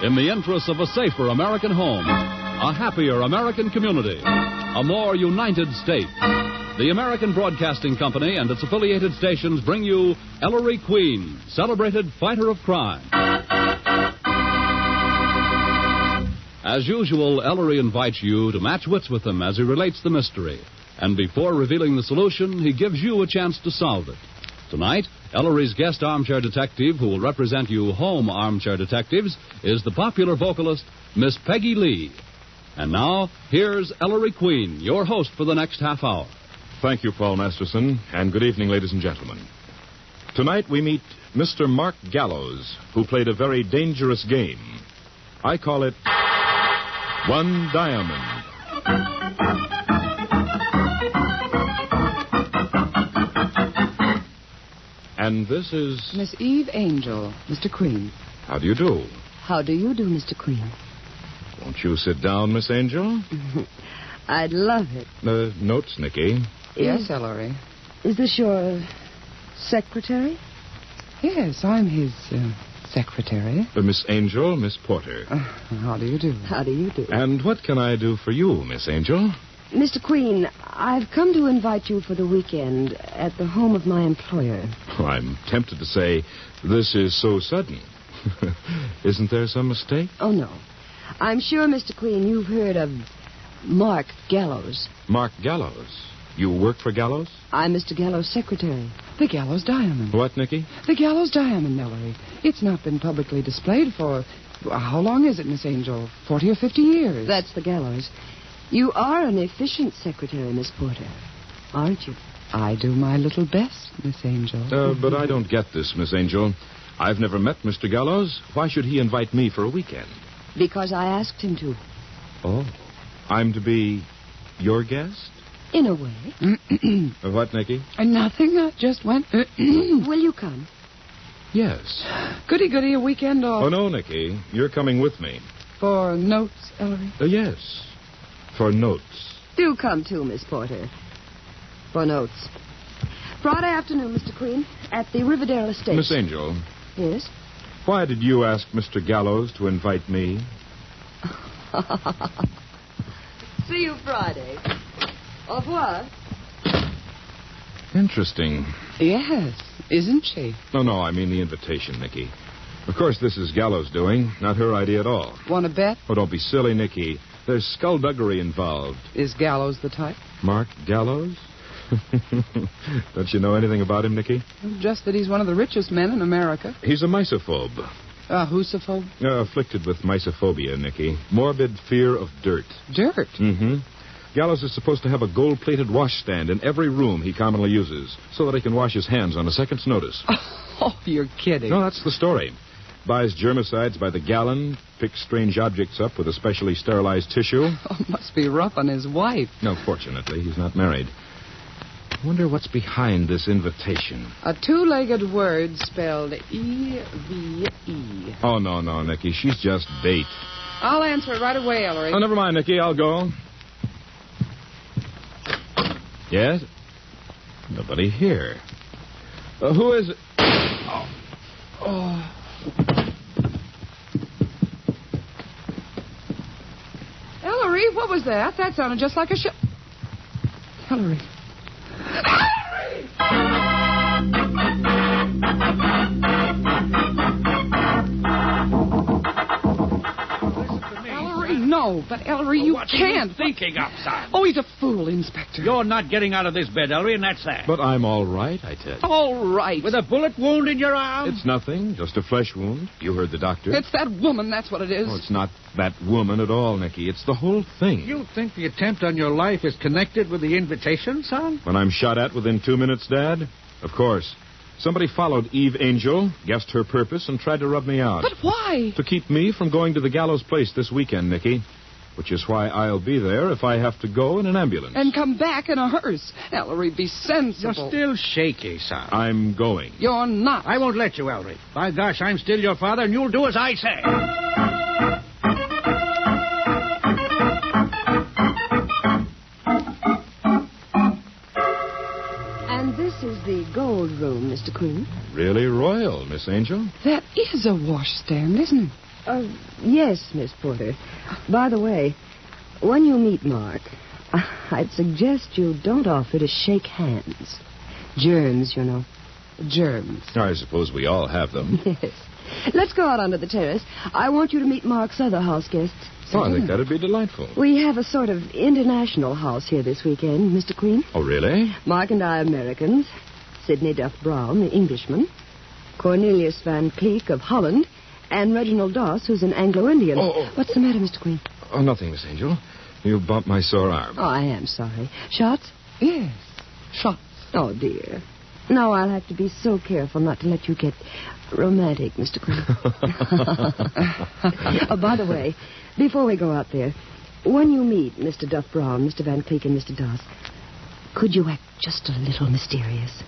in the interests of a safer American home, a happier American community, a more united state. The American Broadcasting Company and its affiliated stations bring you Ellery Queen, celebrated fighter of crime. As usual, Ellery invites you to match wits with him as he relates the mystery. And before revealing the solution, he gives you a chance to solve it. Tonight, Ellery's guest armchair detective, who will represent you home armchair detectives, is the popular vocalist, Miss Peggy Lee. And now, here's Ellery Queen, your host for the next half hour. Thank you, Paul Masterson, and good evening, ladies and gentlemen. Tonight we meet Mr. Mark Gallows, who played a very dangerous game. I call it One Diamond. And this is... Miss Eve Angel, Mr. Queen. How do you do? How do you do, Mr. Queen? Won't you sit down, Miss Angel? I'd love it. Notes, Nicky. Yes, Ellery. Is this your secretary? Yes, I'm his secretary. Miss Angel, Miss Porter. How do you do? How do you do? And what can I do for you, Miss Angel? Mr. Queen, I've come to invite you for the weekend at the home of my employer. I'm tempted to say, this is so sudden. Isn't there some mistake? Oh, no. I'm sure, Mr. Queen, you've heard of Mark Gallows. Mark Gallows? You work for Gallows? I'm Mr. Gallows' secretary. The Gallows Diamond. What, Nicky? The Gallows Diamond, Ellery. It's not been publicly displayed for... How long is it, Miss Angel? 40 or 50 years? That's the Gallows. You are an efficient secretary, Miss Porter, aren't you? I do my little best, Miss Angel. But I don't get this, Miss Angel. I've never met Mr. Gallows. Why should he invite me for a weekend? Because I asked him to. Oh. I'm to be your guest? In a way. What, Nicky? Nothing. I just went... Will you come? Yes. Goody, a weekend off. Oh, no, Nicky. You're coming with me. For notes, Ellery? Yes. For notes. Do come too, Miss Porter. For notes. Friday afternoon, Mr. Queen, at the Riverdale Estate. Miss Angel. Yes? Why did you ask Mr. Gallows to invite me? See you Friday. Au revoir. Interesting. Yes, isn't she? No, I mean the invitation, Nicky. Of course, this is Gallows' doing, not her idea at all. Want to bet? Oh, don't be silly, Nicky. There's skullduggery involved. Is Gallows the type? Mark Gallows? Don't you know anything about him, Nicky? Just that he's one of the richest men in America. He's a misophobe. Whosophobe? Afflicted with misophobia, Nicky. Morbid fear of dirt. Dirt? Mm-hmm. Gallows is supposed to have a gold-plated washstand in every room he commonly uses, so that he can wash his hands on a second's notice. Oh, you're kidding. No, that's the story. Buys germicides by the gallon, picks strange objects up with a specially sterilized tissue. Oh, must be rough on his wife. No, fortunately, he's not married. I wonder what's behind this invitation. A two-legged word spelled E-V-E. Oh, no, Nicky. She's just bait. I'll answer it right away, Ellery. Oh, never mind, Nicky. I'll go. Yes? Nobody here. Who is it? Oh. Ellery, what was that? That sounded just like a Ellery. No, but Ellery, you can't. What are you thinking of, son? Oh, he's a fool, Inspector. You're not getting out of this bed, Ellery, and that's that. But I'm all right, I tell you. All right. With a bullet wound in your arm? It's nothing, just a flesh wound. You heard the doctor. It's that woman, that's what it is. Oh, it's not that woman at all, Nicky. It's the whole thing. You think the attempt on your life is connected with the invitation, son? When I'm shot at within 2 minutes, Dad? Of course. Somebody followed Eve Angel, guessed her purpose, and tried to rub me out. But why? To keep me from going to the Gallows place this weekend, Nicky. Which is why I'll be there if I have to go in an ambulance. And come back in a hearse. Ellery, be sensible. You're still shaky, son. I'm going. You're not. I won't let you, Ellery. By gosh, I'm still your father, and you'll do as I say. And this is the gold room, Mr. Queen. Really royal, Miss Angel. That is a washstand, isn't it? Yes, Miss Porter. By the way, when you meet Mark, I'd suggest you don't offer to shake hands. Germs, you know. Germs. I suppose we all have them. Yes. Let's go out onto the terrace. I want you to meet Mark's other house guests. Oh, I think that'd be delightful. We have a sort of international house here this weekend, Mr. Queen. Oh, really? Mark and I Americans. Sidney Duff Brown, the Englishman. Cornelius Van Cleek of Holland. And Reginald Doss, who's an Anglo-Indian. What's the matter, Mr. Queen? Oh, nothing, Miss Angel. You bumped my sore arm. Oh, I am sorry. Shots? Yes. Shots. Oh, dear. Now I'll have to be so careful not to let you get romantic, Mr. Queen. Oh, by the way, before we go out there, when you meet Mr. Duff Brown, Mr. Van Cleek, and Mr. Doss, could you act just a little mysterious?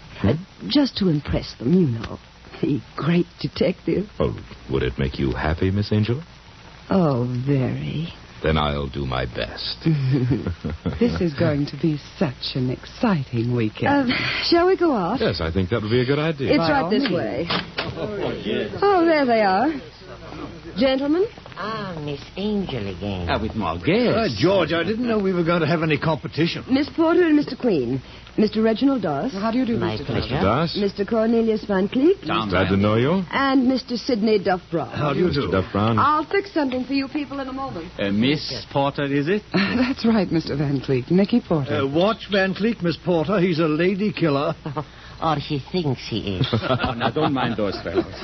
Just to impress them, you know. The great detective. Oh, would it make you happy, Miss Angel? Oh, very. Then I'll do my best. This is going to be such an exciting weekend. Shall we go out? Yes, I think that would be a good idea. It's By right all this means. way. Oh, there they are. Gentlemen? Ah, Miss Angel again. With my guests. George, I didn't know we were going to have any competition. Miss Porter and Mr. Queen. Mr. Reginald Doss. How do you do, My Mr. pleasure. Doss? Mr. Cornelius Van Cleek. Glad to know you. And Mr. Sidney Duff Brown. How do you do? Mr. Duff Brown. I'll fix something for you people in a moment. Miss Porter, is it? That's right, Mr. Van Cleek. Nicky Porter. Watch Van Cleek, Miss Porter. He's a lady killer. Or he thinks he is. Now, don't mind those fellows.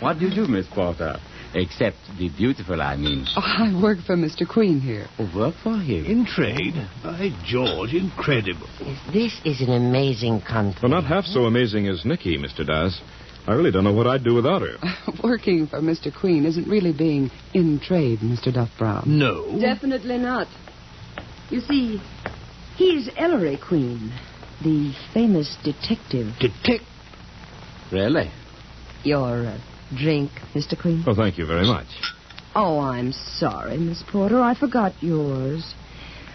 What do you do, Miss Porter? Except be beautiful, I mean. Oh, I work for Mr. Queen here. Work for him. In trade? By George, incredible. This is an amazing country. Well, not half so amazing as Nikki, Mr. Doss. I really don't know what I'd do without her. Working for Mr. Queen isn't really being in trade, Mr. Duff Brown. No. Definitely not. You see, he's Ellery Queen, the famous detective. Really? Your drink, Mr. Queen? Oh, thank you very much. Oh, I'm sorry, Miss Porter. I forgot yours.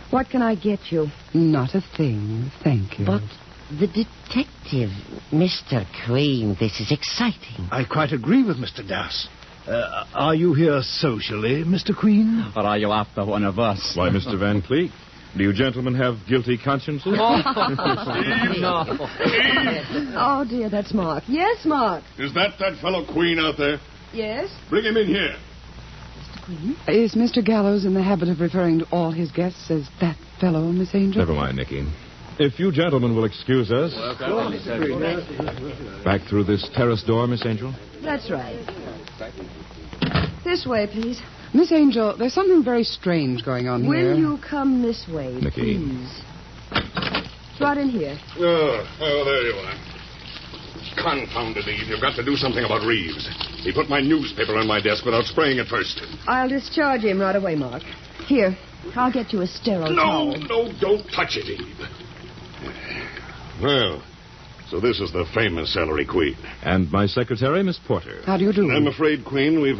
What can I get you? Not a thing, thank you. But the detective, Mr. Queen, this is exciting. I quite agree with Mr. Das. Are you here socially, Mr. Queen? Or are you after one of us? Why, Mr. Van Cleek, do you gentlemen have guilty consciences? Oh, dear, that's Mark. Yes, Mark. Is that fellow Queen out there? Yes? Bring him in here. Mr. Queen? Is Mr. Gallows in the habit of referring to all his guests as that fellow, Miss Angel? Never mind, Nicky. If you gentlemen will excuse us. Back through this terrace door, Miss Angel. That's right. This way, please. Miss Angel, there's something very strange going on here. Will you come this way, Nicky. please? It's right in here. Oh, there you are. Confounded Eve. You've got to do something about Reeves. He put my newspaper on my desk without spraying it first. I'll discharge him right away, Mark. Here, I'll get you a sterile towel. No, don't touch it, Eve. Well, so this is the famous Ellery Queen. And my secretary, Miss Porter. How do you do? I'm afraid, Queen, we've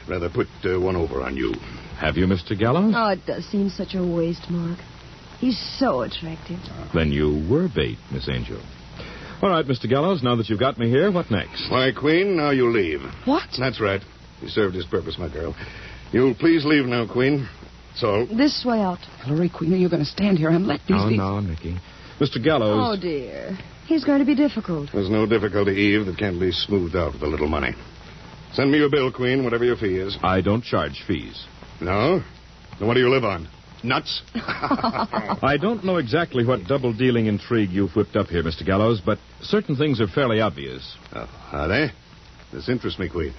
rather put one over on you. Have you, Mr. Gallows? Oh, it does seem such a waste, Mark. He's so attractive. Then you were bait, Miss Angel. All right, Mr. Gallows, now that you've got me here, what next? Why, Queen, now you leave. What? That's right. He served his purpose, my girl. You'll please leave now, Queen. That's all. This way out. Ellery Queen, are you going to stand here and let these... No, Nicky. Mr. Gallows. Oh, dear. He's going to be difficult. There's no difficulty, Eve, that can't be smoothed out with a little money. Send me your bill, Queen, whatever your fee is. I don't charge fees. No? Then what do you live on? Nuts? I don't know exactly what double-dealing intrigue you've whipped up here, Mr. Gallows, but certain things are fairly obvious. Oh, are they? This interests me, Queen.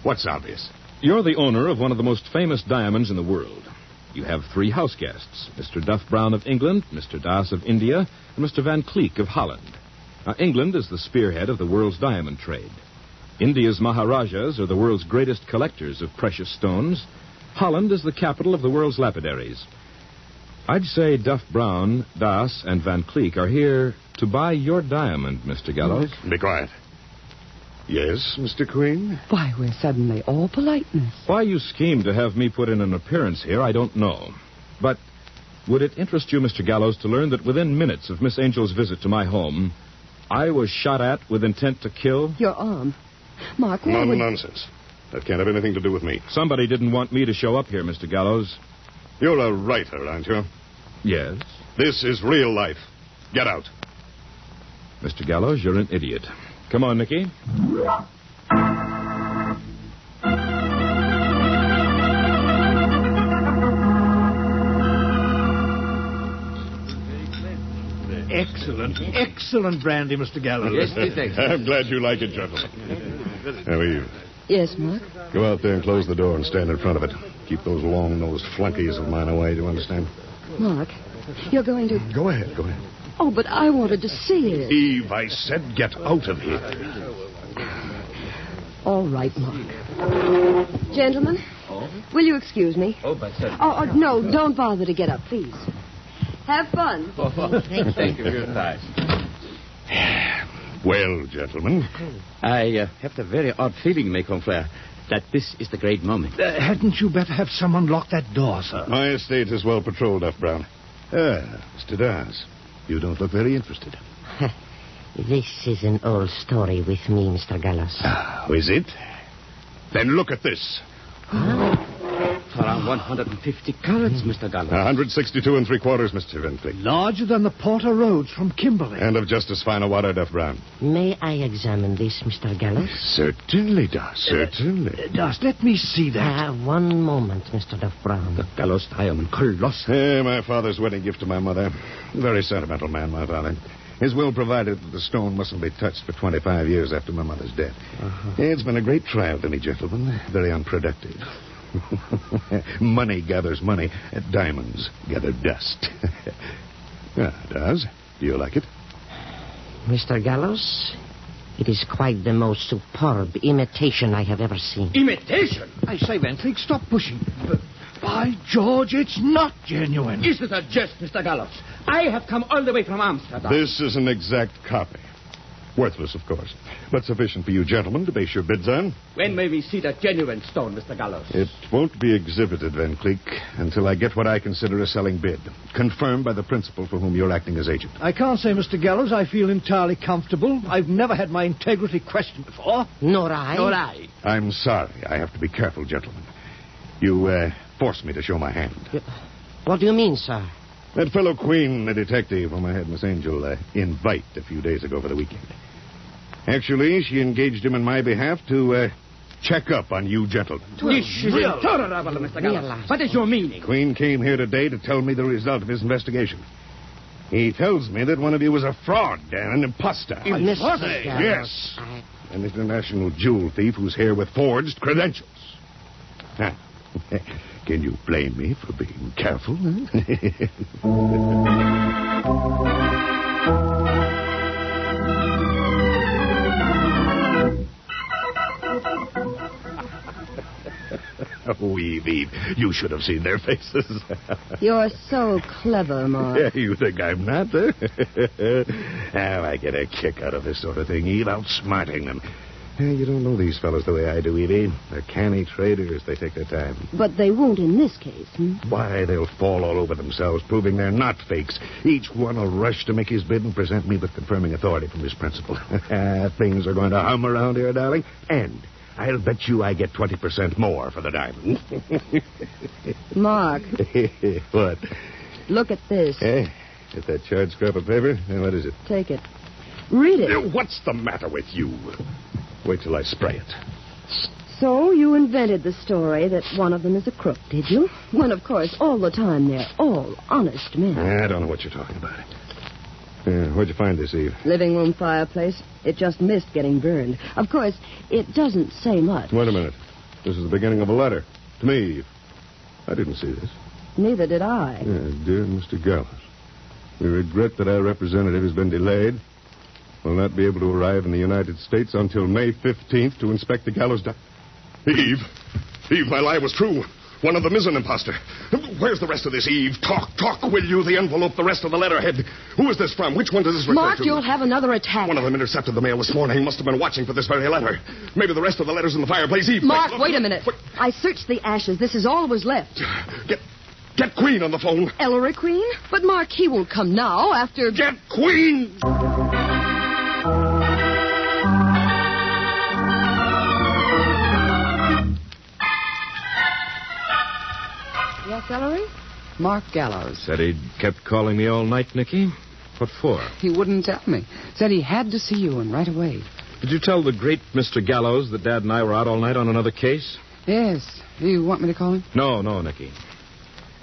What's obvious? You're the owner of one of the most famous diamonds in the world. You have 3 house guests, Mr. Duff Brown of England, Mr. Doss of India, and Mr. Van Cleek of Holland. Now, England is the spearhead of the world's diamond trade. India's Maharajas are the world's greatest collectors of precious stones. Holland is the capital of the world's lapidaries. I'd say Duff Brown, Doss, and Van Cleek are here to buy your diamond, Mr. Gallows. Be quiet. Yes, Mr. Queen? Why, we're suddenly all politeness. Why you schemed to have me put in an appearance here, I don't know. But would it interest you, Mr. Gallows, to learn that within minutes of Miss Angel's visit to my home, I was shot at with intent to kill? Your arm. Mark, why would... Nonsense. That can't have anything to do with me. Somebody didn't want me to show up here, Mr. Gallows. You're a writer, aren't you? Yes. This is real life. Get out. Mr. Gallows, you're an idiot. Come on, Nicky. Excellent brandy, Mr. Gallows. Yes, please, thanks. I'm glad you like it, gentlemen. Now, Eve, Yes, Mark? go out there and close the door and stand in front of it. Keep those long-nosed flunkies of mine away, do you understand? Mark, you're going to... Go ahead. Oh, but I wanted to see it. Eve, I said get out of here. All right, Mark. Gentlemen, will you excuse me? Oh, but sir. Oh, no, don't bother to get up, please. Have fun. Thank you very much. Well, gentlemen, I have the very odd feeling, mes confrères, that this is the great moment. Hadn't you better have someone lock that door, sir? my estate is well patrolled, F. Brown. Mr. Dawes, you don't look very interested. This is an old story with me, Mr. Gallows. Oh, is it? Then look at this. Around 150 carats, Mr. Gallows. 162 and 3/4, Mr. Van Cleek. Larger than the Porter Roads from Kimberley. And of just as fine a water, F. Brown. May I examine this, Mr. Gallows? Certainly, Dawes, certainly. Dust, let me see that. One moment, Mr. Duff Brown. The Gallows diamond, colossal. My father's wedding gift to my mother. Very sentimental man, my father. His will provided that the stone mustn't be touched for 25 years after my mother's death. It's been a great trial to me, gentlemen. Very unproductive. Money gathers money. Diamonds gather dust. Dawes, do you like it? Mr. Gallows, it is quite the most superb imitation I have ever seen. Imitation? I say, Van Cleek, stop pushing. By George, it's not genuine. Is it a jest, Mr. Gallows? I have come all the way from Amsterdam. This is an exact copy. Worthless, of course, but sufficient for you gentlemen to base your bids on. When may we see the genuine stone, Mr. Gallows? It won't be exhibited, Van Cleek, until I get what I consider a selling bid, confirmed by the principal for whom you're acting as agent. I can't say, Mr. Gallows, I feel entirely comfortable. I've never had my integrity questioned before. Nor I. Nor I. I'm sorry. I have to be careful, gentlemen. You forced me to show my hand. What do you mean, sir? That fellow Queen, the detective whom I had Miss Angel invite a few days ago for the weekend. Actually, she engaged him on my behalf to check up on you gentlemen. This is intolerable, Mr. Gallows. What is your meaning? Queen came here today to tell me the result of his investigation. He tells me that one of you was a fraud and an imposter. Mr. Gallows. Yes. An international jewel thief who's here with forged credentials. Now, can you blame me for being careful? Oh, Eve, you should have seen their faces. You're so clever, Mark. Yeah, you think I'm not, huh? Oh, I get a kick out of this sort of thing, Eve, outsmarting them. You don't know these fellows the way I do, Evie. They're canny traders. They take their time. But they won't in this case, Why, they'll fall all over themselves, proving they're not fakes. Each one will rush to make his bid and present me with confirming authority from his principal. Things are going to hum around here, darling. And I'll bet you I get 20% more for the diamond. Mark, What? look at this. Is that charred scrap of paper? What is it? Take it. Read it. What's the matter with you? Wait till I spray it. So you invented the story that one of them is a crook, did you? When, of course, all the time they're all honest men. I don't know what you're talking about. Where'd you find this, Eve? Living room fireplace. It just missed getting burned. Of course, it doesn't say much. Wait a minute. This is the beginning of a letter. To me, Eve. I didn't see this. Neither did I. Dear Mr. Gallows, we regret that our representative has been delayed. Will not be able to arrive in the United States until May 15th to inspect the gallows. Eve, my lie was true. One of them is an imposter. Where's the rest of this, Eve? Talk, will you? The envelope, the rest of the letterhead. Who is this from? Which one does this refer Mark, to? you'll have another attack. One of them intercepted the mail this morning. He must have been watching for this very letter. Maybe the rest of the letters in the fireplace. Eve, Mark, wait a minute. I searched the ashes. This is all that was left. Get Queen on the phone. Ellery Queen? But, Mark, he won't come now after... Get Queen! boss, Ellery? Mark Gallows. Said he'd kept calling me all night, Nicky. What for? He wouldn't tell me. Said he had to see you, and right away. Did you tell the great Mr. Gallows that Dad and I were out all night on another case? Yes. Do you want me to call him? No, Nicky.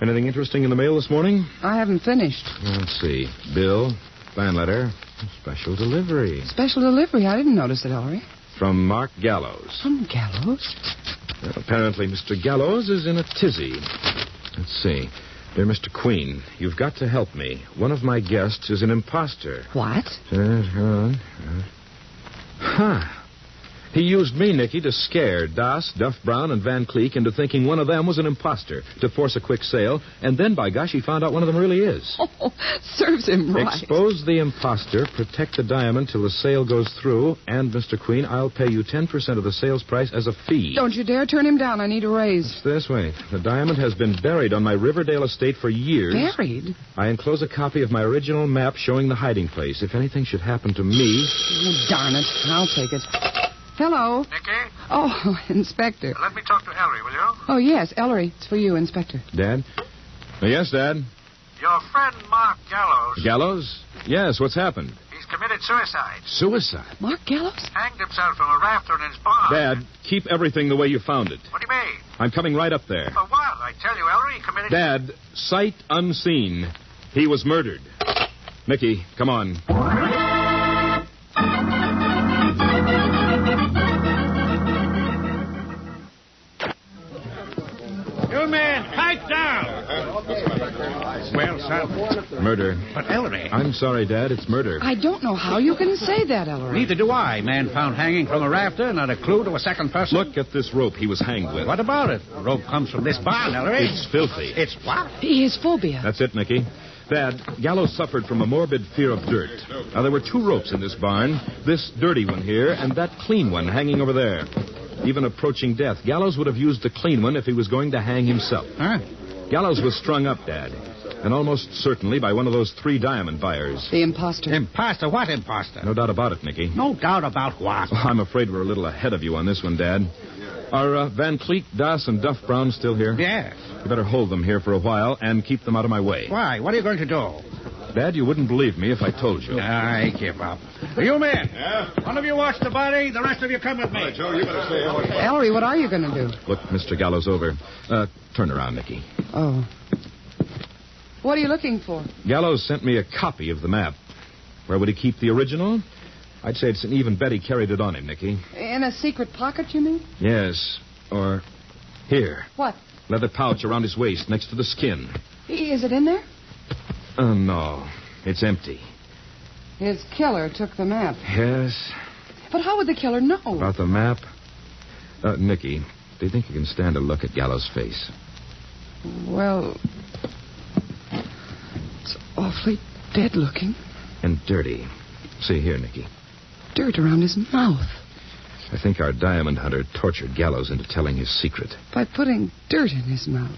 Anything interesting in the mail this morning? I haven't finished. Let's see. Bill, fan letter, special delivery. Special delivery? I didn't notice it, Ellery. From Mark Gallows. From Gallows? Well, apparently, Mr. Gallows is in a tizzy. Let's see. Dear Mr. Queen, you've got to help me. One of my guests is an imposter. What? He used me, Nicky, to scare Das, Duff Brown, and Van Cleek into thinking one of them was an imposter to force a quick sale, and then, by gosh, he found out one of them really is. Oh, serves him right. Expose the imposter, protect the diamond till the sale goes through, and, Mr. Queen, I'll pay you 10% of the sales price as a fee. Don't you dare turn him down. I need a raise. It's this way. The diamond has been buried on my Riverdale estate for years. Buried? I enclose a copy of my original map showing the hiding place. If anything should happen to me... Oh, darn it. I'll take it. Hello. Nicky? Oh, Inspector. Let me talk to Ellery, will you? Oh, yes, Ellery. It's for you, Inspector. Dad? Yes, Dad? Your friend Mark Gallows. Gallows? Yes, what's happened? He's committed suicide. Suicide? Mark Gallows? Hanged himself from a rafter in his barn. Dad, keep everything the way you found it. What do you mean? I'm coming right up there. For what? I tell you, Ellery, he committed... Dad, sight unseen. He was murdered. Nicky, come on. You man, pipe down! Well, son. Murder. But Ellery. I'm sorry, Dad. It's murder. I don't know how you can say that, Ellery. Neither do I. Man found hanging from a rafter, not a clue to a second person. Look at this rope he was hanged with. What about it? The rope comes from this barn, Ellery. It's filthy. It's what? His phobia. That's it, Nicky. Dad, Gallows suffered from a morbid fear of dirt. Now, there were two ropes in this barn. This dirty one here and that clean one hanging over there. Even approaching death, Gallows would have used the clean one if he was going to hang himself. Huh? Gallows was strung up, Dad. And almost certainly by one of those 3 diamond buyers. The imposter. Imposter? What imposter? No doubt about it, Nicky. No doubt about what? Oh, I'm afraid we're a little ahead of you on this one, Dad. Are Van Cleek, Das, and Duff Brown still here? Yes. You better hold them here for a while and keep them out of my way. Why? What are you going to do? Dad, you wouldn't believe me if I told you. I give up. You men. Yeah? One of you watch the body, the rest of you come with me. All right, Joe, you better stay home. Ellery, what are you going to do? Look, Mr. Gallows over. Turn around, Nicky. Oh. What are you looking for? Gallows sent me a copy of the map. Where would he keep the original? I'd say it's an even bet he carried it on him, Nicky. In a secret pocket, you mean? Yes. Or here. What? Leather pouch around his waist next to the skin. Is it in there? Oh, no. It's empty. His killer took the map. Yes. But how would the killer know? About the map? Nicky, do you think you can stand a look at Gallows' face? Well, it's awfully dead looking. And dirty. See here, Nicky. Dirt around his mouth. I think our diamond hunter tortured Gallows into telling his secret. By putting dirt in his mouth.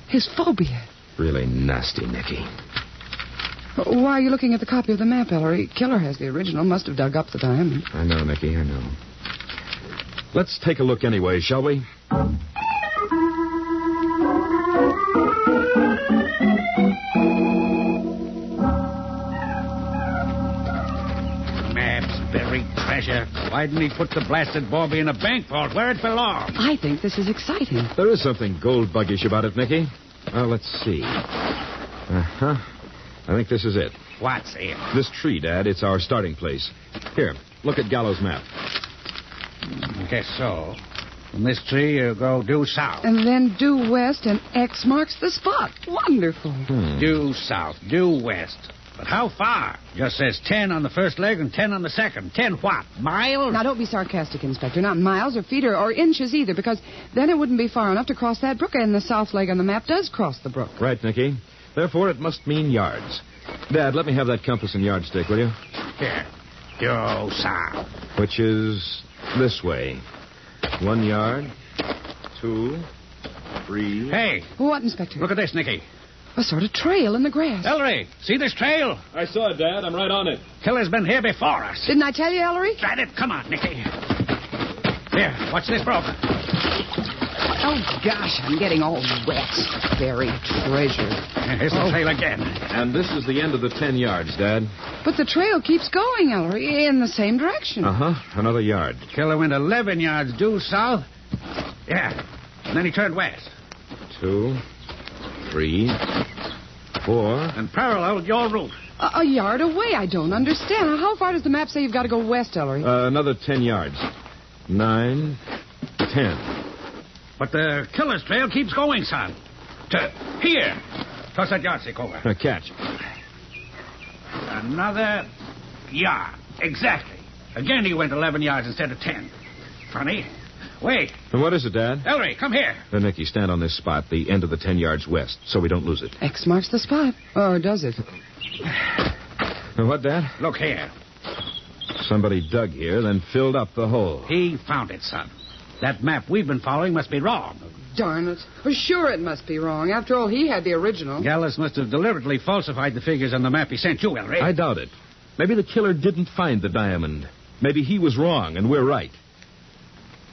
His phobia. Really nasty, Nicky. Why are you looking at the copy of the map, Ellery? Killer has the original. Must have dug up the diamond. I know, Nicky, I know. Let's take a look anyway, shall we? Map's buried treasure. Why didn't he put the blasted Bobby in a bank vault where it belongs? I think this is exciting. There is something gold buggish about it, Nicky. Well, let's see. Uh-huh. I think this is it. What's it? This tree, Dad. It's our starting place. Here, look at Gallows' map. Guess so. From this tree, you go due south. And then due west, and X marks the spot. Wonderful. Due south, due west. But how far? Just says 10 on the first leg and 10 on the second. 10 what? Miles? Now, don't be sarcastic, Inspector. Not miles or feet or inches either, because then it wouldn't be far enough to cross that brook, and the south leg on the map does cross the brook. Right, Nicky. Therefore, it must mean yards. Dad, let me have that compass and yardstick, will you? Here. Due south. Which is this way. 1 yard, 2, 3. Hey, What, Inspector? look at this, Nicky. A sort of trail in the grass. Ellery, see this trail? I saw it, Dad. I'm right on it. Killer's been here before us. Didn't I tell you, Ellery? Drat it. Come on, Nicky. Here, watch this broke. Oh, gosh, I'm getting all wet. Buried treasure. Here's the trail again. And this is the end of the 10 yards, Dad. But the trail keeps going, Ellery, in the same direction. Uh-huh. Another yard. Killer went 11 yards due south. Yeah. And then he turned west. 2, 3, 4. And paralleled your route. A yard away. I don't understand. How far does the map say you've got to go west, Ellery? Another 10 yards. 9, 10. But the killer's trail keeps going, son. To here. Toss that yardstick over. Catch. Another yard. Exactly. Again he went 11 yards instead of 10. Funny. Wait. And what is it, Dad? Ellery, come here. Nicky, stand on this spot, the end of the 10 yards west, so we don't lose it. X marks the spot. Or does it? What, Dad? Look here. Somebody dug here, then filled up the hole. He found it, son. That map we've been following must be wrong. Darn it. Well, sure it must be wrong. After all, he had the original. Gallus must have deliberately falsified the figures on the map he sent you, Ellery. I doubt it. Maybe the killer didn't find the diamond. Maybe he was wrong and we're right.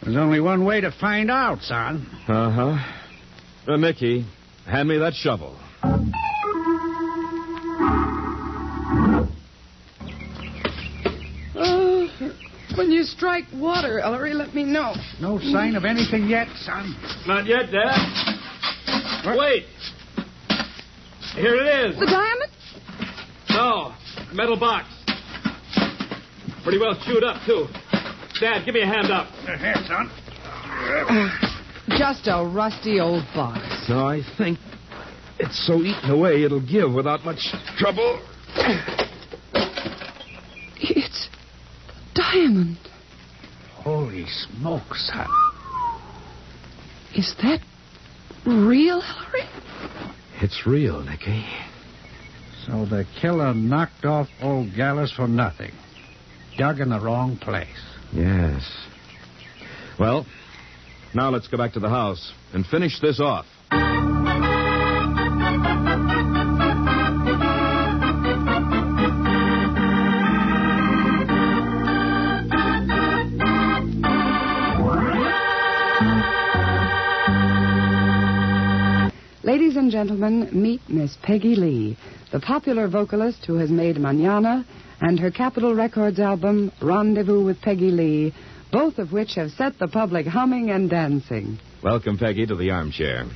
There's only one way to find out, son. Uh-huh. Nicky, hand me that shovel. When you strike water, Ellery, let me know. No sign of anything yet, son. Not yet, Dad. Wait. Here it is. The diamond? No, metal box. Pretty well chewed up, too. Dad, give me a hand up. Here, son. Just a rusty old box. No, I think it's so eaten away it'll give without much trouble. It's diamond. Holy smokes, son. Is that real, Ellery? It's real, Nicky. So the killer knocked off old Gallus for nothing. Dug in the wrong place. Yes. Well, now let's go back to the house and finish this off. Ladies and gentlemen, meet Miss Peggy Lee, the popular vocalist who has made Mañana and her Capitol Records album, Rendezvous with Peggy Lee, both of which have set the public humming and dancing. Welcome, Peggy, to the armchair.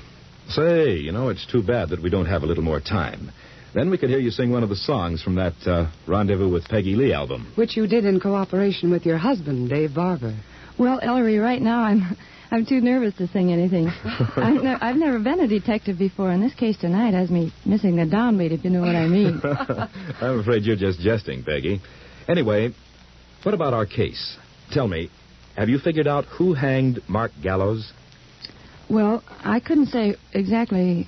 Say, it's too bad that we don't have a little more time. Then we could hear you sing one of the songs from that Rendezvous with Peggy Lee album. Which you did in cooperation with your husband, Dave Barber. Well, Ellery, right now I'm too nervous to sing anything. I've never been a detective before, and this case tonight has me missing the downbeat, if you know what I mean. I'm afraid you're just jesting, Peggy. Anyway, what about our case? Tell me, have you figured out who hanged Mark Gallows? Well, I couldn't say exactly.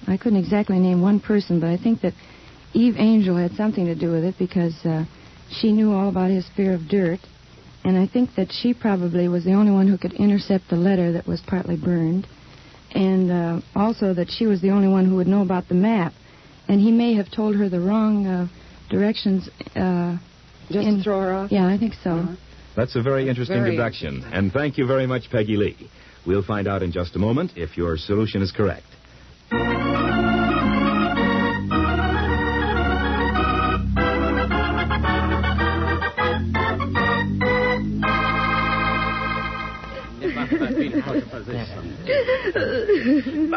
I couldn't exactly name one person, but I think that Eve Angel had something to do with it because she knew all about his fear of dirt. And I think that she probably was the only one who could intercept the letter that was partly burned. And also that she was the only one who would know about the map. And he may have told her the wrong directions. To throw her off? Yeah, I think so. Uh-huh. That's a very interesting deduction. And thank you very much, Peggy Lee. We'll find out in just a moment if your solution is correct.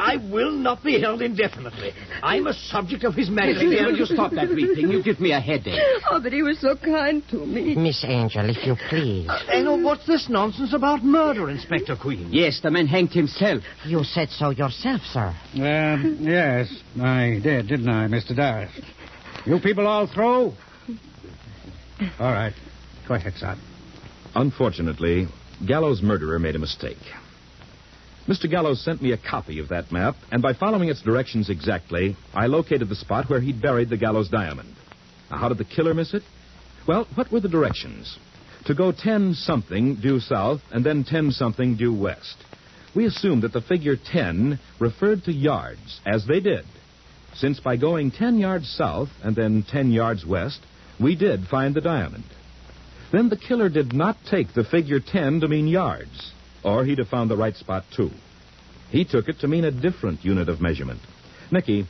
I will not be held indefinitely. I'm a subject of his Majesty. Will you stop that weeping? You give me a headache. Oh, but he was so kind to me. Miss Angel, if you please. What's this nonsense about murder, Inspector Queen? Yes, the man hanged himself. You said so yourself, sir. Yes, I did, didn't I, Mr. Dyer? You people all through? All right. Go ahead, son. Unfortunately, Gallows' murderer made a mistake. Mr. Gallows sent me a copy of that map, and by following its directions exactly, I located the spot where he'd buried the Gallows diamond. Now, how did the killer miss it? Well, what were the directions? To go 10-something due south and then 10-something due west. We assumed that the figure 10 referred to yards, as they did. Since by going 10 yards south and then 10 yards west, we did find the diamond. Then the killer did not take the figure 10 to mean yards, or he'd have found the right spot, too. He took it to mean a different unit of measurement. Nicky,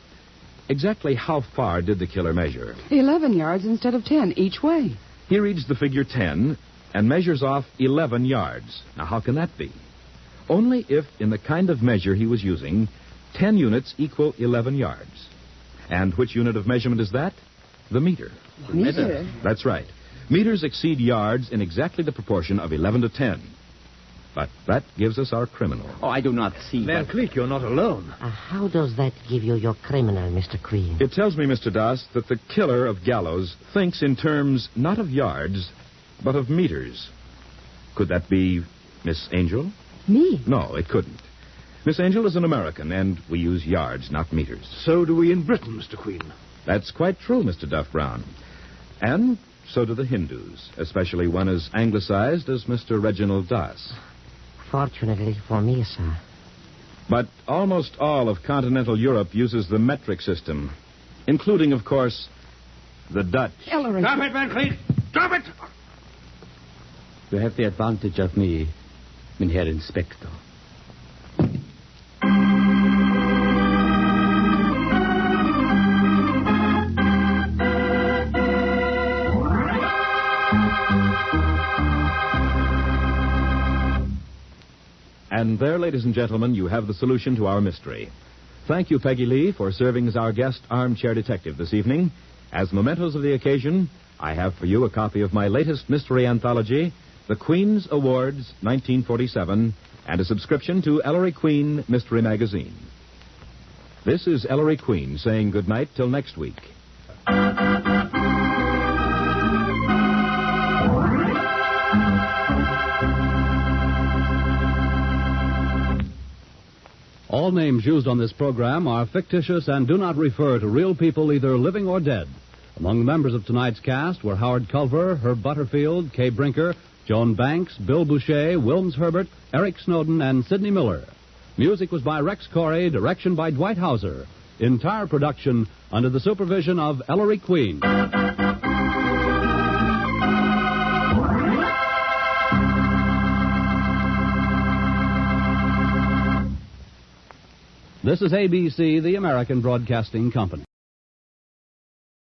exactly how far did the killer measure? 11 yards instead of 10 each way. He reads the figure 10 and measures off 11 yards. Now, how can that be? Only if, in the kind of measure he was using, 10 units equal 11 yards. And which unit of measurement is that? The meter. Meter? That's right. Meters exceed yards in exactly the proportion of 11 to 10. But that gives us our criminal. Oh, I do not see. Van Cleek, you're not alone. How does that give you your criminal, Mr. Queen? It tells me, Mr. Das, that the killer of Gallows thinks in terms not of yards, but of meters. Could that be Miss Angel? Me? No, it couldn't. Miss Angel is an American, and we use yards, not meters. So do we in Britain, Mr. Queen. That's quite true, Mr. Duff Brown. And so do the Hindus, especially one as anglicized as Mr. Reginald Das. Fortunately for me, sir. But almost all of continental Europe uses the metric system, including, of course, the Dutch. Ellery. Drop it, Van Cleek! Drop it! You have the advantage of me, Herr Inspector. And there, ladies and gentlemen, you have the solution to our mystery. Thank you, Peggy Lee, for serving as our guest armchair detective this evening. As mementos of the occasion, I have for you a copy of my latest mystery anthology, The Queen's Awards, 1947, and a subscription to Ellery Queen Mystery Magazine. This is Ellery Queen saying goodnight till next week. All names used on this program are fictitious and do not refer to real people, either living or dead. Among the members of tonight's cast were Howard Culver, Herb Butterfield, Kay Brinker, Joan Banks, Bill Boucher, Wilms Herbert, Eric Snowden, and Sidney Miller. Music was by Rex Corey, direction by Dwight Hauser. Entire production under the supervision of Ellery Queen. This is ABC, the American Broadcasting Company.